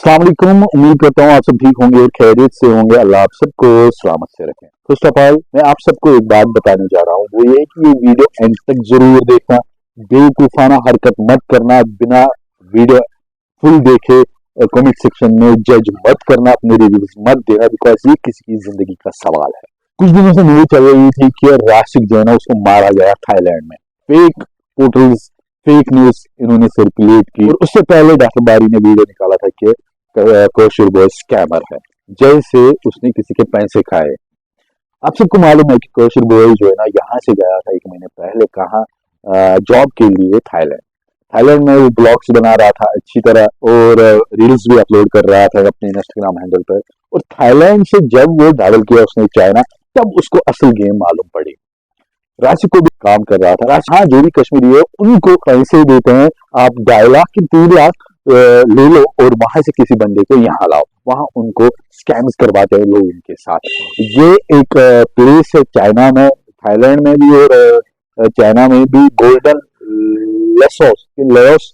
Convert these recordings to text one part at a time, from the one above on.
अस्सलाम वालेकुम, उम्मीद करता हूँ आप सब ठीक होंगे और खैरियत से होंगे। अल्लाह आप सबको सलामत से रखें। फर्स्ट ऑफ ऑल मैं आप सबको एक बात बताने जा रहा हूँ, वो ये है कि ये वीडियो एंड तक जरूर देखना, बेवकूफाना हरकत मत करना, बिना वीडियो फुल देखे कमेंट सेक्शन में जज मत करना, अपने रिव्यूज मत देना, बिकॉज ये किसी की जिंदगी का सवाल है। कुछ दिनों से न्यूज चल रही थी कि राशिक जो है ना उसको मारा गया थाईलैंड में। फेक पोर्टल्स, फेक न्यूज इन्होंने सर्कुलेट की, और उससे पहले डॉक्टर बारी ने वीडियो निकाला था कि कौशल बॉय स्कैमर है, जैसे उसने किसी के पैसे खाए। आप सबको मालूम है कि कौशल बॉय जो है ना यहाँ से गया था 1 महीने पहले कहाँ जॉब के लिए थाईलैंड में वो ब्लॉग्स बना रहा था अच्छी तरह, और रील्स भी अपलोड कर रहा था अपने इंस्टाग्राम हैंडल पर। और थाईलैंड से जब वो ट्रैवल किया उसने चाइना, तब उसको असल गेम मालूम पड़ी। राशि को भी काम कर रहा था। हाँ, जो भी कश्मीरी है उनको पैसे देते हैं, आप 2.5 लाख की 3 लाख ले लो और वहां से किसी बंदे को यहाँ लाओ, वहां उनको स्कैम्स करवाते हैं लोग उनके साथ। ये एक प्लेस है चाइना में, थाईलैंड में भी और चाइना में भी, गोल्डन लेओस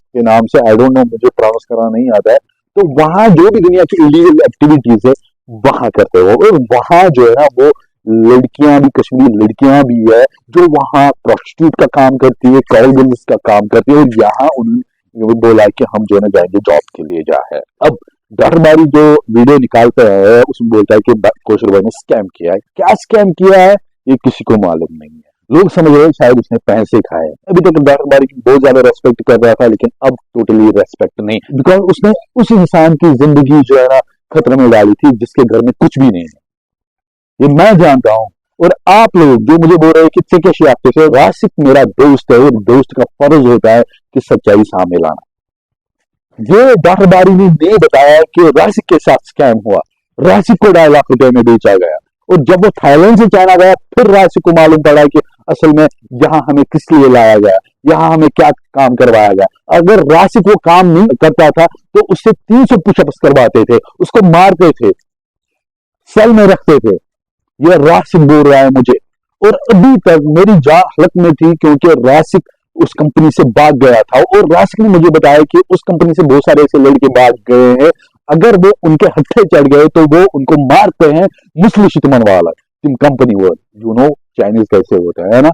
के नाम से, आई डोंट नो, मुझे प्रोनाउंस करना नहीं आता है। तो वहां जो भी दुनिया की इलीगल एक्टिविटीज है वहां करते हो, और वहां जो है ना वो लड़कियां भी, कश्मीरी लड़कियां भी है जो वहां प्रोस्टिट्यूट का काम करती है, कॉल गर्ल्स का काम करती है, और यहाँ उन्होंने बोला कि हम जो है ना जाएंगे जॉब के लिए जा है। अब डॉक्टर बारी जो वीडियो निकालता है उसमें बोलता है कि कौशल भाई ने स्कैम किया है। क्या स्कैम किया है ये किसी को मालूम नहीं है, लोग समझ रहे हैं शायद उसने पैसे खाए। अभी तक डॉक्टर बारी की बहुत ज्यादा रेस्पेक्ट कर रहा था, लेकिन अब टोटली रेस्पेक्ट नहीं, बिकॉज उसने उस इंसान की जिंदगी जो है ना खतरे में डाली थी जिसके घर में कुछ भी नहीं है। ये मैं जानता हूं, और आप लोग जो मुझे बोल रहे हैं कि चिकेशी आपके से, राशिक मेरा दोस्त है और दोस्त का फर्ज होता है कि सच्चाई सामने लाना। ये डॉक्टर बारी ने नहीं बताया कि राशिक के साथ स्कैम हुआ, राशिक को 2.5 लाख रुपए में बेचा गया, और जब वो थाईलैंड से चाइना गया फिर राशिक को मालूम पड़ा कि असल में यहाँ हमें किस लिए लाया गया, यहाँ हमें क्या काम करवाया गया। अगर राशिक वो काम नहीं करता था तो उससे 300 पुशअप्स करवाते थे, उसको मारते थे, सेल में रखते थे। यह राशिक बोल रहा है मुझे, और अभी तक मेरी जान हलक में थी क्योंकि राशिक उस कंपनी से भाग गया था, और राशिक ने मुझे बताया कि उस कंपनी से बहुत सारे ऐसे लड़के भाग गए हैं, अगर वो उनके हत्थे चढ़ गए तो वो उनको मारते हैं। मुस्लिम शितमन वाला team company word, you know Chinese कैसे होता है ना।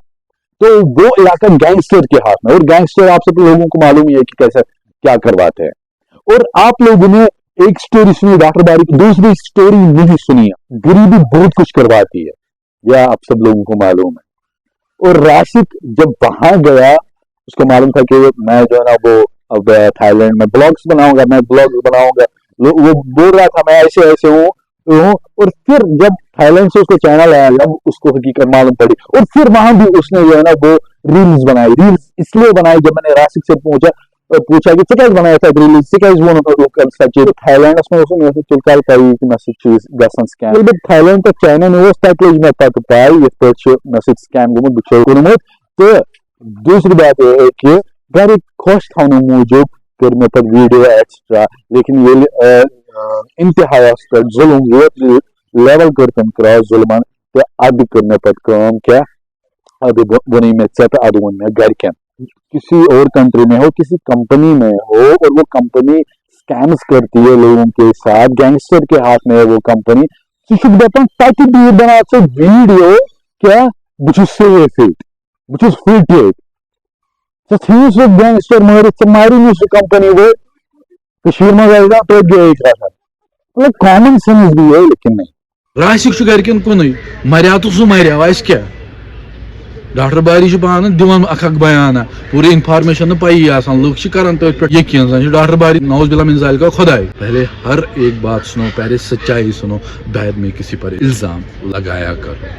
तो वो इलाका गैंगस्टर के हाथ में, और गैंगस्टर आप सब लोगों को मालूम ही है कि कैसा क्या करवाते हैं। और आप लोगों ने एक स्टोरी सुनी डॉक्टर बारी की, दूसरी स्टोरी नहीं सुनी। गरीबी बहुत कुछ करवाती है, यह आप सब लोगों को मालूम है। और राशिक जब वहां गया उसको मालूम था कि मैं जो है ना वो अब थाईलैंड में ब्लॉग्स बनाऊंगा, वो बोल रहा था मैं ऐसे ऐसे हूँ। और फिर जब थाईलैंड से उसको चाइना लाया गया उसको हकीकत मालूम पड़ी, और फिर वहां भी उसने जो है ना वो रील्स बनाई। रील्स इसलिए बनाई, जब मैंने राशिक से पूछा कि कैसे बनाया था रील्स, कैसे वो Thailand Thailand to China ne stratejime patupay nasıl scam gumu bıçağı kurumu तो दूसरी बात यह है कि घर एक खुश था मौजूद करने पर वीडियो एक्स्ट्रा, लेकिन ये इंतहा जुल्म लेवल करते क्रॉस जुल्मन तो अद करने पर काम क्या अद बुनी में अद में घर के किसी और कंट्री में हो, किसी कंपनी में हो, और वो कंपनी स्कैम्स करती है लोगों के साथ, गैंगस्टर के हाथ में है वो कंपनी। ताकि बना से वीडियो क्या which is filtered. So things with gangster मारी नहीं कंपनी वो कश्मीर में जाएगा तो गया था, मतलब कॉमन सेंस भी है लेकिन नहीं। राशिक छु गरकन कुनै मरिया तो सु मरिया वाइस क्या डॉक्टर बारी छु पान दिवन अख बयान पूरी इंफॉर्मेशन पाई आसान लोग छु करन तो पे यकीन सन डॉक्टर बारी नौज बिला मिन जाल का खुदाई। पहले हर एक बात सुनो, पहले सच्चाई सुनो, बाद में किसी पर इल्जाम लगाया करो।